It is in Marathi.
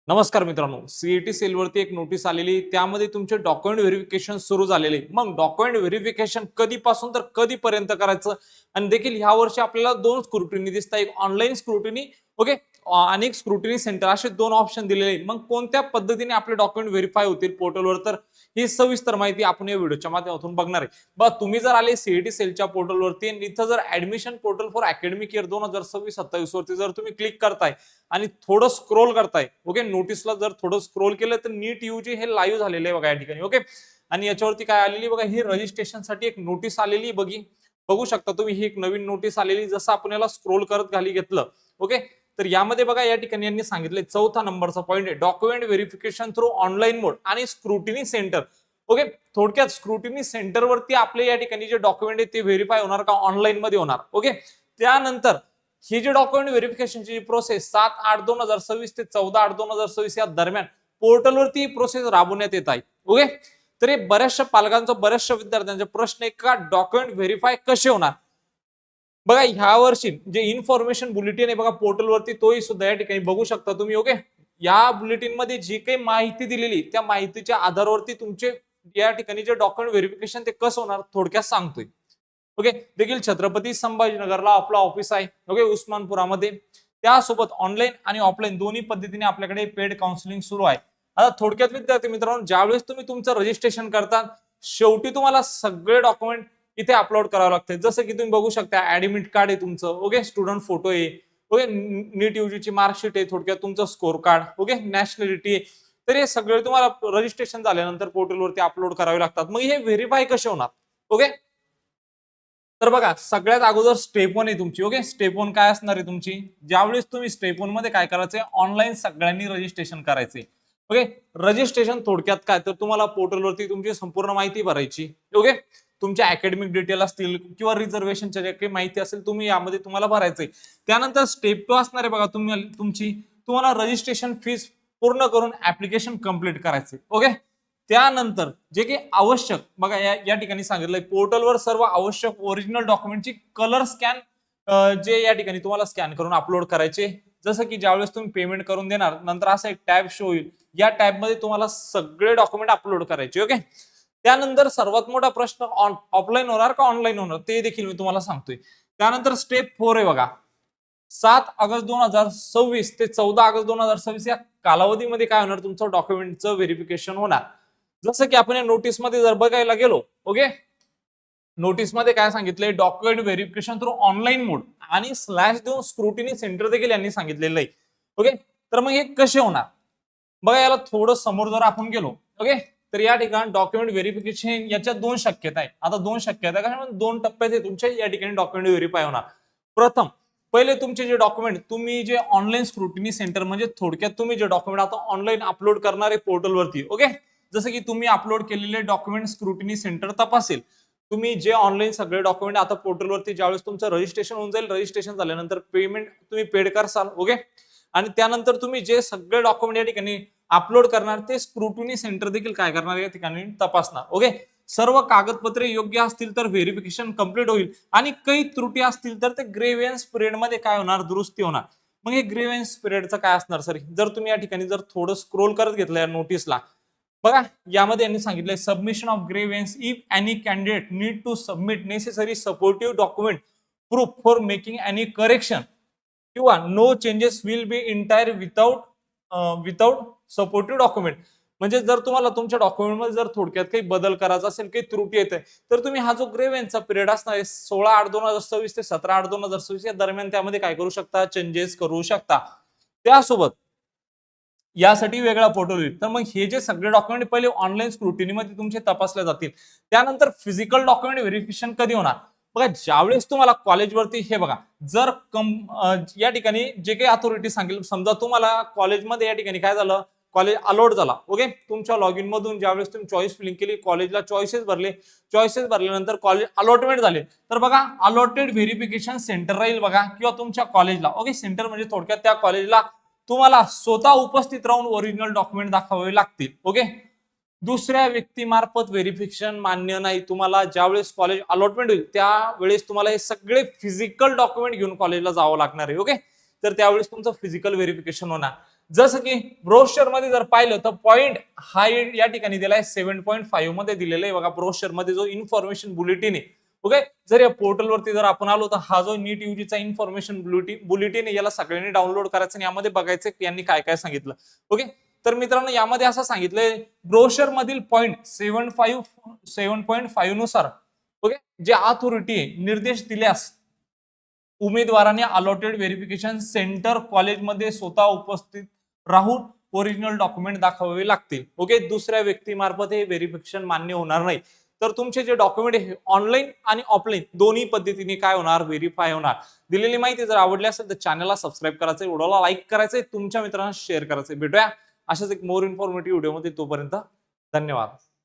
नमस्कार मित्रांनो, सीईटी सेलवरती एक नोटीस आलेली, त्यामध्ये तुमचे डॉक्युमेंट व्हेरिफिकेशन सुरू झालेले. मग डॉक्युमेंट व्हेरिफिकेशन कधीपासून तर कधीपर्यंत करायचं, आणि देखील ह्या वर्षी आपल्याला दोन स्क्रुटिनी दिसतात, एक ऑनलाईन स्क्रुटिनी, ओके, आणि एक स्क्रुटिनी सेंटर, असे दोन ऑप्शन दिलेले. मग कोणत्या पद्धतीने आपले डॉक्युमेंट व्हेरीफाय होतील पोर्टलवर, तर ही सविस्तर माहिती आपण या व्हिडिओच्या माध्यमातून बघणार आहे. बघा, तुम्ही जर आले सीईटी सेलच्या पोर्टलवरती, इथं जर admission portal for academic year 2026-27 वरती जर तुम्ही क्लिक करताय आणि थोडं स्क्रोल करताय, ओके, नोटीसला जर थोडं स्क्रोल केलं तर नीट यूजी हे लाईव्ह झालेलं आहे बघा या ठिकाणी, ओके. आणि याच्यावरती काय आलेली बघा, ही रजिस्ट्रेशन साठी एक नोटीस आलेली बघू शकता तुम्ही, ही एक नवीन नोटीस आलेली. जसं आपण याला स्क्रोल करत खाली घेतलं, ओके, तर यामध्ये बघा या ठिकाणी यांनी सांगितले, चौथा नंबरचा पॉईंट आहे, डॉक्युमेंट व्हेरिफिकेशन थ्रू ऑनलाईन मोड आणि स्क्रुटिनी सेंटर. ओके, थोडक्यात स्क्रुटिनी सेंटर वरती आपले या ठिकाणी जे डॉक्युमेंट आहे ते व्हेरीफाय होणार का ऑनलाईन मध्ये होणार, ओके. त्यानंतर ही जी डॉक्युमेंट व्हेरिफिकेशनची प्रोसेस 7/8/2026 ते 14/8/2026 या दरम्यान पोर्टलवरती प्रोसेस राबवण्यात येत आहे, ओके. तर हे बऱ्याचशा पालकांचा, बऱ्याचशा विद्यार्थ्यांचा प्रश्न आहे का डॉक्युमेंट व्हेरीफाय कसे होणार. बघा, ह्या वर्षी जे इन्फॉर्मेशन बुलेटिन आहे बघा पोर्टलवरती, तोही सुद्धा या ठिकाणी बघू शकता तुम्ही, ओके. या बुलेटिन मध्ये जी काही माहिती दिलेली, त्या माहितीच्या आधारावरती तुमचे या ठिकाणी जे डॉक्युमेंट व्हेरिफिकेशन ते कसं होणार थोडक्यात सांगतोय, ओके. देखील छत्रपती संभाजीनगरला आपला ऑफिस आहे, ओके, उस्मानपुरामध्ये. त्यासोबत ऑनलाईन आणि ऑफलाईन दोन्ही पद्धतीने आपल्याकडे पेड काउन्सिलिंग सुरू आहे. आता थोडक्यात विद्यार्थी मित्रांनो, ज्यावेळेस तुम्ही तुमचं रजिस्ट्रेशन करता, शेवटी तुम्हाला सगळे डॉक्युमेंट इथे अपलोड करावं लागते. जसं की तुम्ही बघू शकता, ऍडमिट कार्ड आहे तुमचं, ओके, स्टुडंट फोटो आहे, ओके, नीट यूजीची मार्कशीट आहे, थोडक्यात तुमचं स्कोर कार्ड, ओके, नॅशनॅलिटी आहे. तर हे सगळे तुम्हाला रजिस्ट्रेशन झाल्यानंतर पोर्टलवरती अपलोड करावे लागतात. मग हे व्हेरीफाय कसे होणार, ओके. तर बघा, सगळ्यात अगोदर स्टेप 1 आहे तुमची, ओके. स्टेप 1 काय असणार आहे तुमची, ज्यावेळेस तुम्ही स्टेप 1 मध्ये काय करायचंय, ऑनलाईन सगळ्यांनी रजिस्ट्रेशन करायचंय, ओके. रजिस्ट्रेशन थोडक्यात काय, तर तुम्हाला पोर्टलवरती तुमची संपूर्ण माहिती भरायची, ओके. तुमच्या अकॅडमिक डिटेल असतील किंवा रिझर्वेशनच्या जे काही माहिती असेल तुम्ही यामध्ये तुम्हाला भरायचंय. त्यानंतर स्टेप 2 असणार आहे बघा, तुम्हाला रजिस्ट्रेशन फीस पूर्ण करून ऍप्लिकेशन कंप्लीट करायचे, ओके. त्यानंतर जे काही आवश्यक बघा, या ठिकाणी सांगितलंय पोर्टलवर सर्व आवश्यक ओरिजिनल डॉक्युमेंटची कलर स्कॅन, जे या ठिकाणी तुम्हाला स्कॅन करून अपलोड करायचे. जसं की ज्यावेळेस तुम्ही पेमेंट करून देणार, नंतर असा एक टॅब शो होईल, या टॅब मध्ये तुम्हाला सगळे डॉक्युमेंट अपलोड करायचे, ओके. त्यानंतर सर्वात मोठा प्रश्न, ऑफलाईन होणार का ऑनलाईन होणार, ते देखील मी तुम्हाला सांगतोय. त्यानंतर स्टेप 4 आहे बघा, 7 ऑगस्ट 2026 ते 14 ऑगस्ट 2026 या कालावधीमध्ये काय होणार, तुमचं डॉक्युमेंटचं व्हेरिफिकेशन होणार. जसं की आपण या नोटीस मध्ये जर बघायला गेलो, ओके, नोटीस मध्ये काय सांगितलंय, डॉक्युमेंट व्हेरिफिकेशन थ्रू ऑनलाईन मोड आणि स्लॅश देऊन स्क्रुटिनी सेंटर देखील यांनी सांगितलेलं आहे, ओके. तर मग हे कसे होणार बघा, याला थोडं समोर जर आपण गेलो, ओके, तर या ठिकाणी डॉक्युमेंट व्हेरिफिकेशन याच्या दोन शक्यता आहे. आता दोन शक्यता कशा, दोन टप्प्यात तुमच्या या ठिकाणी डॉक्युमेंट व्हेरीफाय होणार. प्रथम, पहिले तुमचे जे डॉक्युमेंट तुम्ही जे ऑनलाईन स्क्रुटिनी सेंटर, म्हणजे थोडक्यात तुम्ही जे डॉक्युमेंट आता ऑनलाईन अपलोड करणार आहे पोर्टलवरती, ओके, जसं की तुम्ही अपलोड केलेले डॉक्युमेंट स्क्रुटिनी सेंटर तपासेल. तुम्ही जे ऑनलाईन सगळे डॉक्युमेंट आता पोर्टलवरती ज्यावेळेस तुमचं रजिस्ट्रेशन होऊन जाईल, रजिस्ट्रेशन झाल्यानंतर पेमेंट तुम्ही पेड करसाल, ओके. आणि त्यानंतर तुम्ही जे सगळे डॉक्युमेंट या ठिकाणी अपलोड करणार, ते स्क्रुटिनी सेंटर देखील काय करणार, या ठिकाणी तपासणार, ओके. सर्व कागदपत्रे योग्य असतील तर व्हेरिफिकेशन कंप्लीट होईल, आणि काही त्रुटी असतील तर ते ग्रेव्हन्स पिरियड मध्ये काय होणार, दुरुस्ती होणार. मग हे ग्रेव्हन्स पिरियडचं काय असणार सर, जर तुम्ही या ठिकाणी जर थोडं स्क्रोल करत घेतलं या नोटीसला, बघा यामध्ये यांनी सांगितलंय, submission of grievance if any candidate need to submit necessary supportive document proof for making any correction किंवा no changes will be entire without supportive document. म्हणजे जर तुम्हाला तुमच्या डॉक्युमेंटमध्ये जर थोडक्यात काही बदल करायचा असेल, काही त्रुटी येते, तर तुम्ही हा जो ग्रेव्हन्सचा पिरियड असणार आहे 16/8/2026 ते 17/8/2026 या दरम्यान त्यामध्ये काय करू शकता, चेंजेस करू शकता. त्यासोबत यासाठी वेगळा पोर्टल होईल. तर मग हे जे सगळे डॉक्युमेंट पहिले ऑनलाईन स्क्रुटिनी मध्ये तुमचे तपासले जातील. त्यानंतर फिजिकल डॉक्युमेंट व्हेरिफिकेशन कधी होणार, बघा, ज्यावेळेस तुम्हाला कॉलेजवरती, हे बघा, जर या ठिकाणी जे काही अथॉरिटी सांगेल, समजा तुम्हाला कॉलेजमध्ये या ठिकाणी काय झालं, कॉलेज अलॉट झाला, ओके, तुमच्या लॉग इन मधून ज्यावेळेस तुम्ही चॉईस फिलिंग केली, कॉलेजला चॉईसेस भरल्यानंतर कॉलेज अलॉटमेंट झाले, तर बघा अलॉटेड व्हेरिफिकेशन सेंटर राहील बघा, किंवा तुमच्या कॉलेजला, ओके, सेंटर म्हणजे थोडक्यात त्या कॉलेजला तुम्हाला स्वतः उपस्थित राहून ओरिजिनल डॉक्युमेंट दाखवावे लागतील, ओके. दुसऱ्या व्यक्तीमार्फत व्हेरिफिकेशन मान्य नाही. तुम्हाला ज्यावेळेस कॉलेज अलॉटमेंट होईल त्यावेळेस तुम्हाला हे सगळे फिजिकल डॉक्युमेंट घेऊन कॉलेजला जावं लागणार आहे, ओके. तर त्यावेळेस तुमचं फिजिकल व्हेरिफिकेशन होणार. जसं की ब्रोशर मध्ये जर पाहिलं तर पॉइंट हा या ठिकाणी दिलाय 7.5 मध्ये दिलेला आहे बघा. ब्रोशर मध्ये जो इन्फॉर्मेशन बुलेटिन आहे, ओके, जर या पोर्टल वरती जर आपण आलो तर हा जो नीट यूजीचा इन्फॉर्मेशन बुलेटिन आहे याला सगळ्यांनी डाउनलोड करायचं आणि यामध्ये बघायचं की यांनी काय काय सांगितलं. ओके, तर मित्रांनो यामध्ये असं सांगितलंय ब्रोशर मधील पॉइंट 7.5 नुसार, ओके, जे अथॉरिटी आहे निर्देश दिल्यास उमेदवाराने अलॉटेड व्हेरिफिकेशन सेंटर कॉलेजमध्ये स्वतः उपस्थित राहून ओरिजिनल डॉक्युमेंट दाखवावे लागतील. ओके, दुसऱ्या व्यक्तीमार्फत हे व्हेरिफिकेशन मान्य होणार नाही. तर तुमचे जे डॉक्युमेंट आहे ऑनलाईन आणि ऑफलाईन दोन्ही पद्धतीने काय होणार, व्हेरीफाय होणार. दिलेली माहिती जर आवडली असेल तर चॅनलला सबस्क्राईब करायचंय, व्हिडिओला लाईक करायचंय, तुमच्या मित्रांना शेअर करायचंय. भेटूया अशाच एक मोर इन्फॉर्मेटिव्ह व्हिडिओमध्ये. तोपर्यंत धन्यवाद.